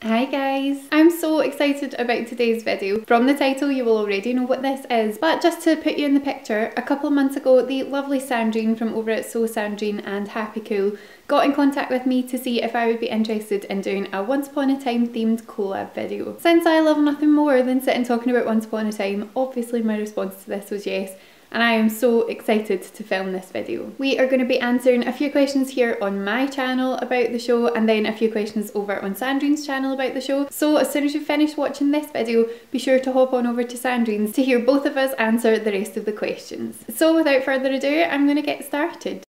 Hi guys! I'm so excited about today's video. From the title you will already know what this is, but just to put you in the picture, a couple of months ago the lovely Sandrine from over at Sandrine and Happy Cool got in contact with me to see if I would be interested in doing a Once Upon a Time themed collab video. Since I love nothing more than sitting talking about Once Upon a Time, obviously my response to this was yes. And I am so excited to film this video. We are going to be answering a few questions here on my channel about the show and then a few questions over on Sandrine's channel about the show. So as soon as you finish watching this video, be sure to hop on over to Sandrine's to hear both of us answer the rest of the questions. So without further ado, I'm going to get started.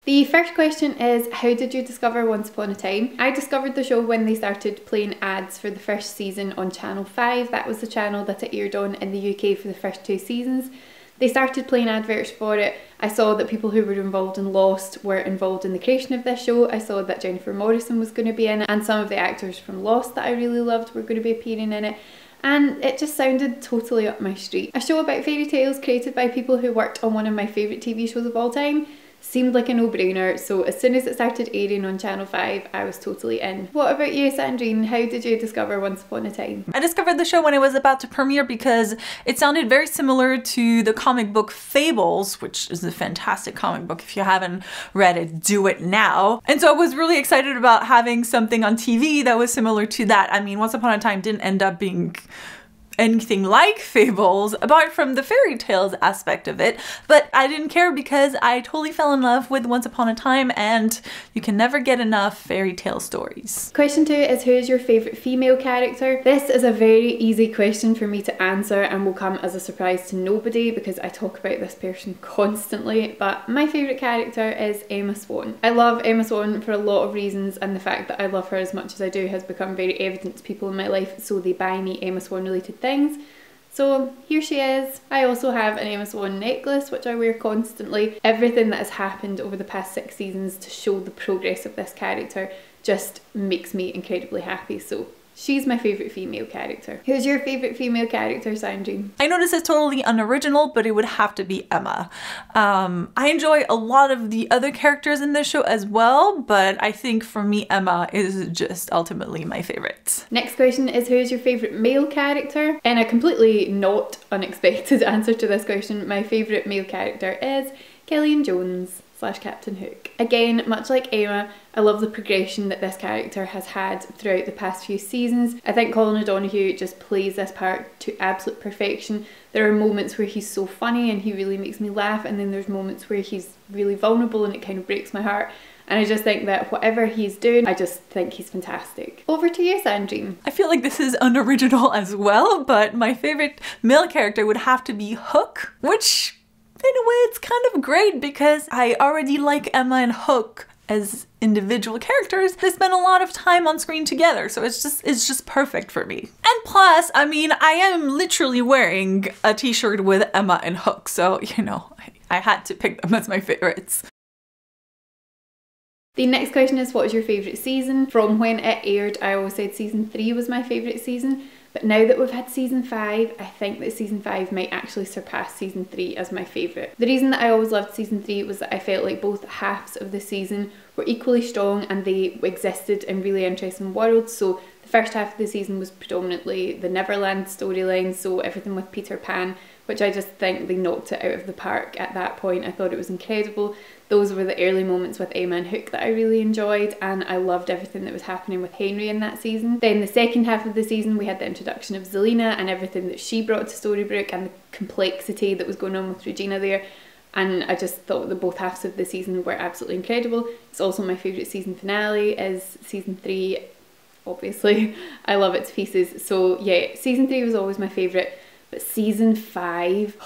The first question is, how did you discover Once Upon a Time? I discovered the show when they started playing ads for the first season on Channel 5. That was the channel that it aired on in the UK for the first 2 seasons. They started playing adverts for it. I saw that people who were involved in Lost were involved in the creation of this show. I saw that Jennifer Morrison was going to be in it, and some of the actors from Lost that I really loved were going to be appearing in it. And it just sounded totally up my street. A show about fairy tales created by people who worked on one of my favourite TV shows of all time seemed like a no-brainer, so as soon as it started airing on Channel 5, I was totally in. What about you, Sandrine? How did you discover Once Upon a Time? I discovered the show when it was about to premiere because it sounded very similar to the comic book Fables, which is a fantastic comic book. If you haven't read it, do it now. And so I was really excited about having something on TV that was similar to that. I mean, Once Upon a Time didn't end up being anything like Fables, apart from the fairy tales aspect of it, but I didn't care because I totally fell in love with Once Upon a Time, and you can never get enough fairy tale stories. Question 2 is, who is your favourite female character? This is a very easy question for me to answer and will come as a surprise to nobody because I talk about this person constantly, but my favourite character is Emma Swan. I love Emma Swan for a lot of reasons, and the fact that I love her as much as I do has become very evident to people in my life, so they buy me Emma Swan related things. So here she is. I also have an Emma Swan necklace which I wear constantly. Everything that has happened over the past 6 seasons to show the progress of this character just makes me incredibly happy, so she's my favourite female character. Who's your favourite female character, Sandrine? I know this is totally unoriginal, but it would have to be Emma. I enjoy a lot of the other characters in this show as well, but I think for me Emma is just ultimately my favourite. Next question is, who is your favourite male character? And a completely not unexpected answer to this question, my favourite male character is Killian Jones / Captain Hook. Again, much like Emma, I love the progression that this character has had throughout the past few seasons. I think Colin O'Donoghue just plays this part to absolute perfection. There are moments where he's so funny and he really makes me laugh, and then there's moments where he's really vulnerable and it kind of breaks my heart. And I just think that whatever he's doing, I just think he's fantastic. Over to you, Sandrine. I feel like this is unoriginal as well, but my favorite male character would have to be Hook, which in a way it's kind of great because I already like Emma and Hook as individual characters. They spend a lot of time on screen together, so it's just perfect for me. And plus, I mean, I am literally wearing a t-shirt with Emma and Hook, so you know, I had to pick them as my favorites. The next question is, what is your favourite season? From when it aired, I always said season 3 was my favourite season. But now that we've had season 5, I think that season 5 might actually surpass season 3 as my favourite. The reason that I always loved season 3 was that I felt like both halves of the season were equally strong and they existed in really interesting worlds. So the first half of the season was predominantly the Neverland storyline, so everything with Peter Pan, which I just think they knocked it out of the park at that point. I thought it was incredible. Those were the early moments with Emma and Hook that I really enjoyed, and I loved everything that was happening with Henry in that season. Then the second half of the season we had the introduction of Zelina and everything that she brought to Storybrooke and the complexity that was going on with Regina there, and I just thought that both halves of the season were absolutely incredible. It's also my favourite season finale is season 3, obviously. I love it to pieces. So yeah, season 3 was always my favourite, but season 5,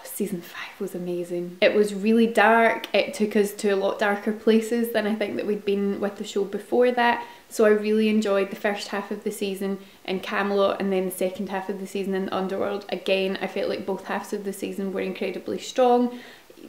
season 5 was amazing. It was really dark. It took us to a lot darker places than I think that we'd been with the show before that. So I really enjoyed the first half of the season in Camelot, and then the second half of the season in the Underworld. Again, I felt like both halves of the season were incredibly strong.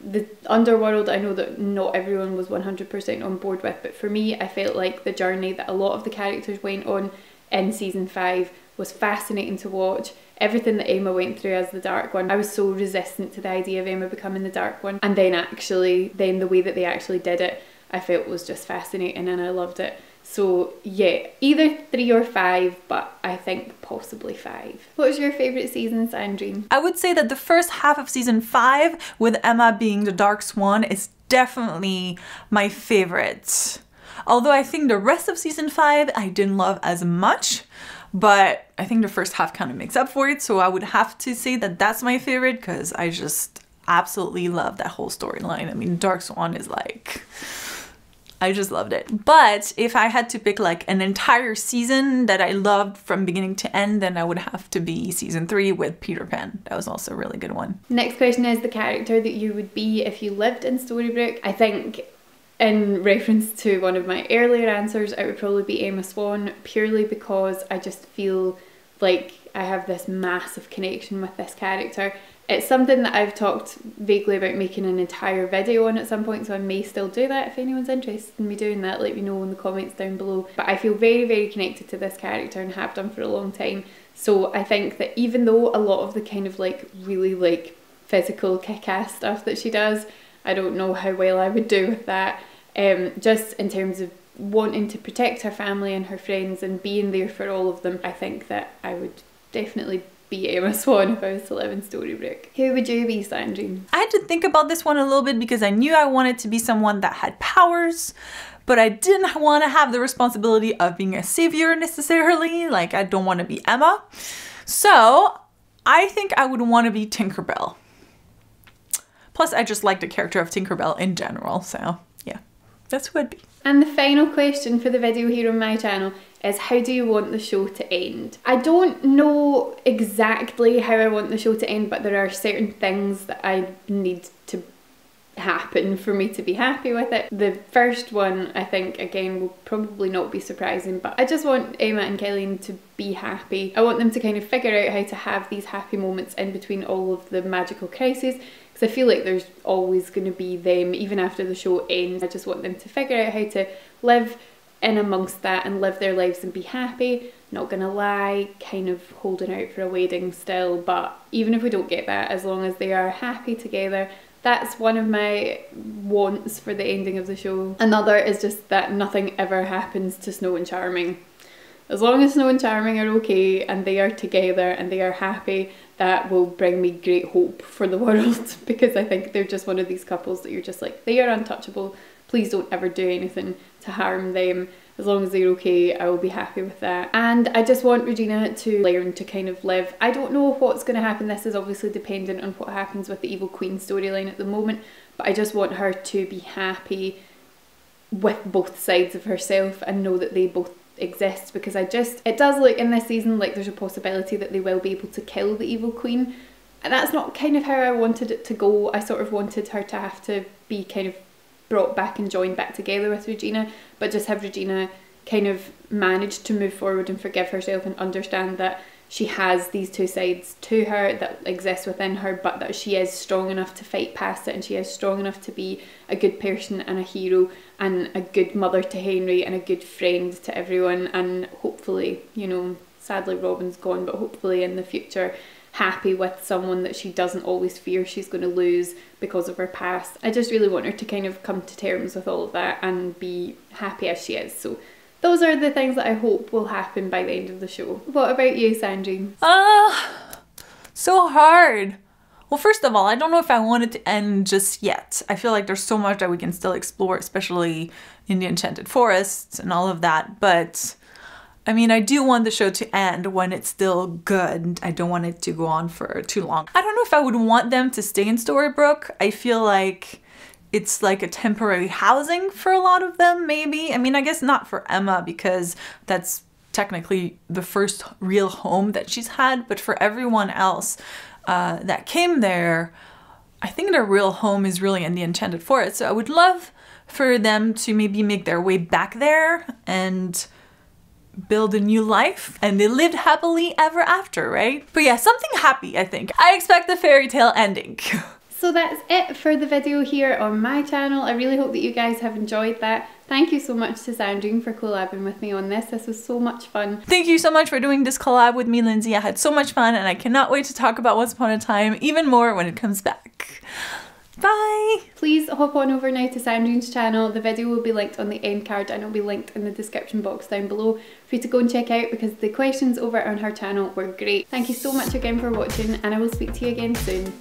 The Underworld, I know that not everyone was 100% on board with, but for me, I felt like the journey that a lot of the characters went on in season 5 was fascinating to watch. Everything that Emma went through as the Dark One, I was so resistant to the idea of Emma becoming the Dark One, and then the way that they actually did it, I felt was just fascinating and I loved it. So yeah, either 3 or 5, but I think possibly 5. What was your favourite season, Sandrine? I would say that the first half of season 5, with Emma being the Dark Swan, is definitely my favorite. Although I think the rest of season 5 I didn't love as much, but I think the first half kind of makes up for it. So I would have to say that that's my favorite because I just absolutely love that whole storyline. I mean, Dark Swan is like... I just loved it. But if I had to pick like an entire season that I loved from beginning to end, then I would have to be season 3 with Peter Pan. That was also a really good one. Next question is the character that you would be if you lived in Storybrooke. I think in reference to one of my earlier answers, it would probably be Emma Swan, purely because I just feel like I have this massive connection with this character. It's something that I've talked vaguely about making an entire video on at some point, so I may still do that. If anyone's interested in me doing that, let me know in the comments down below. But I feel very, very connected to this character and have done for a long time. So I think that even though a lot of the kind of like really like physical kick-ass stuff that she does, I don't know how well I would do with that. Just in terms of wanting to protect her family and her friends and being there for all of them, I think that I would definitely be Emma Swan if I was to live in Storybrooke. Who would you be, Sandrine? I had to think about this one a little bit because I knew I wanted to be someone that had powers, but I didn't want to have the responsibility of being a savior necessarily. Like, I don't want to be Emma. So I think I would want to be Tinkerbell. Plus, I just like the character of Tinkerbell in general, so yeah, that's who I'd be. And the final question for the video here on my channel is, how do you want the show to end? I don't know exactly how I want the show to end, but there are certain things that I need to happen for me to be happy with it. The first one, I think, again, will probably not be surprising, but I just want Emma and Killian to be happy. I want them to kind of figure out how to have these happy moments in between all of the magical crises, because I feel like there's always going to be them even after the show ends. I just want them to figure out how to live in amongst that and live their lives and be happy. Not gonna lie, kind of holding out for a wedding still, but even if we don't get that, as long as they are happy together, that's one of my wants for the ending of the show. Another is just that nothing ever happens to Snow and Charming. As long as Snow and Charming are okay and they are together and they are happy, that will bring me great hope for the world, because I think they're just one of these couples that you're just like, they are untouchable. Please don't ever do anything to harm them. As long as they're okay, I will be happy with that. And I just want Regina to learn to kind of live. I don't know what's going to happen. This is obviously dependent on what happens with the Evil Queen storyline at the moment, but I just want her to be happy with both sides of herself and know that they both exist, because it does look in this season like there's a possibility that they will be able to kill the Evil Queen. And that's not kind of how I wanted it to go. I sort of wanted her to have to be kind of brought back and joined back together with Regina, but just have Regina kind of manage to move forward and forgive herself and understand that she has these two sides to her that exist within her, but that she is strong enough to fight past it, and she is strong enough to be a good person and a hero and a good mother to Henry and a good friend to everyone, and hopefully, you know, sadly Robin's gone, but hopefully in the future happy with someone that she doesn't always fear she's going to lose because of her past. I just really want her to kind of come to terms with all of that and be happy as she is. So those are the things that I hope will happen by the end of the show. What about you, Sandrine? So hard. Well, first of all, I don't know if I want it to end just yet. I feel like there's so much that we can still explore, especially in the Enchanted Forests and all of that, but I mean, I do want the show to end when it's still good. I don't want it to go on for too long. I don't know if I would want them to stay in Storybrooke. I feel like it's like a temporary housing for a lot of them, maybe. I mean, I guess not for Emma, because that's technically the first real home that she's had. But for everyone else that came there, I think their real home is really in the Enchanted Forest. So I would love for them to maybe make their way back there and build a new life, and they lived happily ever after, right? But yeah, something happy, I think. I expect a fairy tale ending. So that's it for the video here on my channel. I really hope that you guys have enjoyed that. Thank you so much to Sandrine for collabing with me on this. This was so much fun. Thank you so much for doing this collab with me, Lynsey. I had so much fun, and I cannot wait to talk about Once Upon a Time even more when it comes back. Bye! Please hop on over now to Sandrine's channel. The video will be linked on the end card and it will be linked in the description box down below for you to go and check out, because the questions over on her channel were great. Thank you so much again for watching, and I will speak to you again soon.